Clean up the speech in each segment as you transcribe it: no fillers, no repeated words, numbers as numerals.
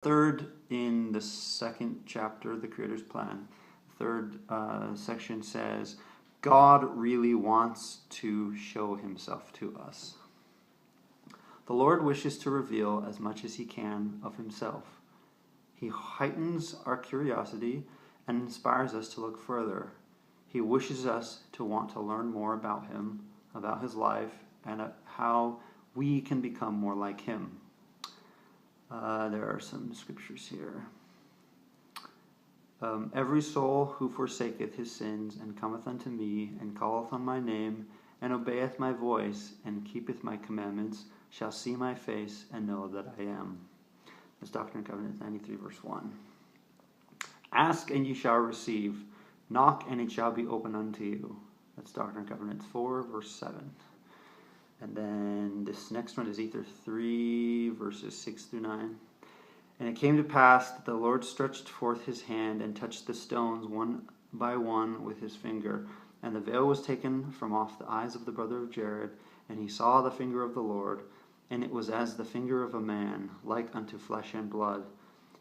Third, in the second chapter, The Creator's Plan, third section says, God really wants to show himself to us. The Lord wishes to reveal as much as he can of himself. He heightens our curiosity and inspires us to look further. He wishes us to want to learn more about him, about his life, and how we can become more like him. There are some scriptures here. Every soul who forsaketh his sins, and cometh unto me, and calleth on my name, and obeyeth my voice, and keepeth my commandments, shall see my face, and know that I am. That's Doctrine and Covenants 93, verse 1. Ask, and ye shall receive. Knock, and it shall be opened unto you. That's Doctrine and Covenants 4, verse 7. And then this next one is Ether 3, verses 6 through 9. And it came to pass that the Lord stretched forth his hand and touched the stones one by one with his finger. And the veil was taken from off the eyes of the brother of Jared, and he saw the finger of the Lord, and it was as the finger of a man, like unto flesh and blood.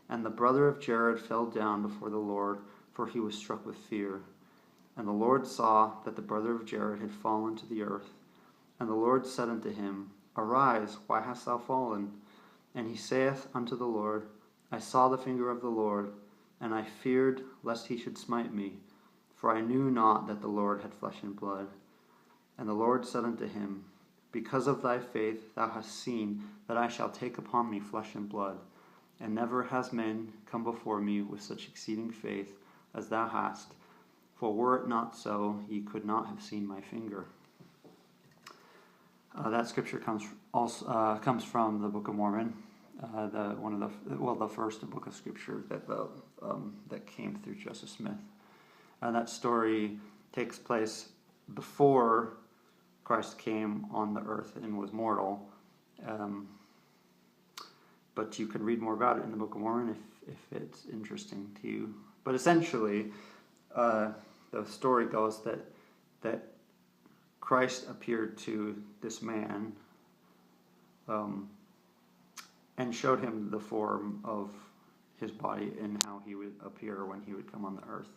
And the brother of Jared fell down before the Lord, for he was struck with fear. And the Lord saw that the brother of Jared had fallen to the earth. And the Lord said unto him, Arise, why hast thou fallen? And he saith unto the Lord, I saw the finger of the Lord, and I feared lest he should smite me, for I knew not that the Lord had flesh and blood. And the Lord said unto him, Because of thy faith thou hast seen that I shall take upon me flesh and blood, and never has man come before me with such exceeding faith as thou hast. For were it not so, ye could not have seen my finger. That scripture comes from the Book of Mormon, the first book of scripture that came through Joseph Smith. And that story takes place before Christ came on the earth and was mortal. But you can read more about it in the Book of Mormon if it's interesting to you. But essentially, the story goes that Christ appeared to this man and showed him the form of his body and how he would appear when he would come on the earth,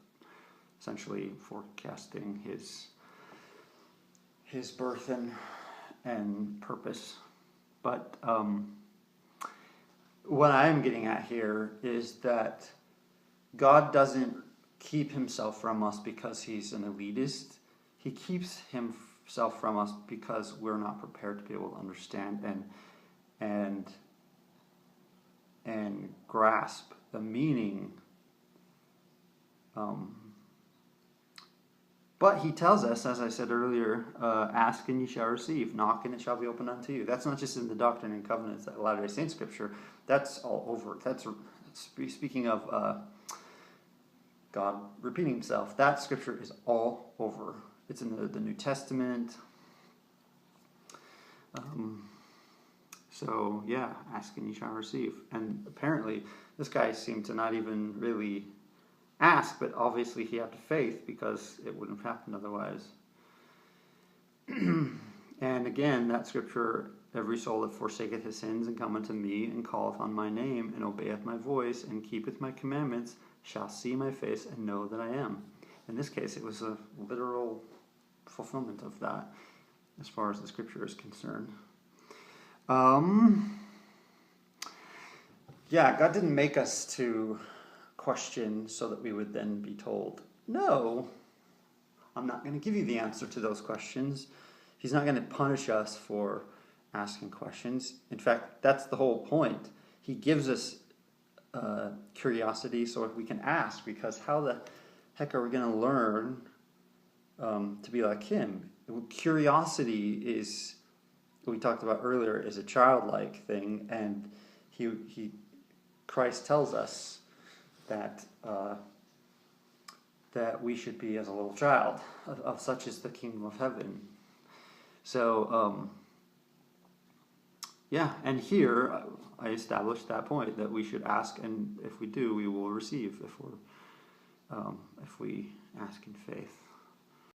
essentially forecasting his birth and purpose. But what I'm getting at here is that God doesn't keep himself from us because he's an elitist. He keeps himself from us because we're not prepared to be able to understand and grasp the meaning. But he tells us, as I said earlier, ask and ye shall receive, knock and it shall be opened unto you. That's not just in the Doctrine and Covenants, that Latter-day Saint scripture. That's all over. That's speaking of God repeating himself. That scripture is all over. It's in the New Testament. So yeah, ask and ye shall receive. And apparently this guy seemed to not even really ask, but obviously he had faith because it wouldn't have happened otherwise. And again, that scripture, every soul that forsaketh his sins and cometh unto me and calleth on my name and obeyeth my voice and keepeth my commandments shall see my face and know that I am. In this case, it was a literal fulfillment of that as far as the scripture is concerned. Yeah, God didn't make us to question so that we would then be told, no, I'm not going to give you the answer to those questions. He's not going to punish us for asking questions. In fact, that's the whole point. He gives us curiosity so we can ask, because how the heck are we going to learn to be like him? Curiosity is, we talked about earlier, is a childlike thing, and Christ tells us that we should be as a little child, of such is the kingdom of heaven. So, yeah, and here I established that point, that we should ask, and if we do, we will receive, if we ask in faith.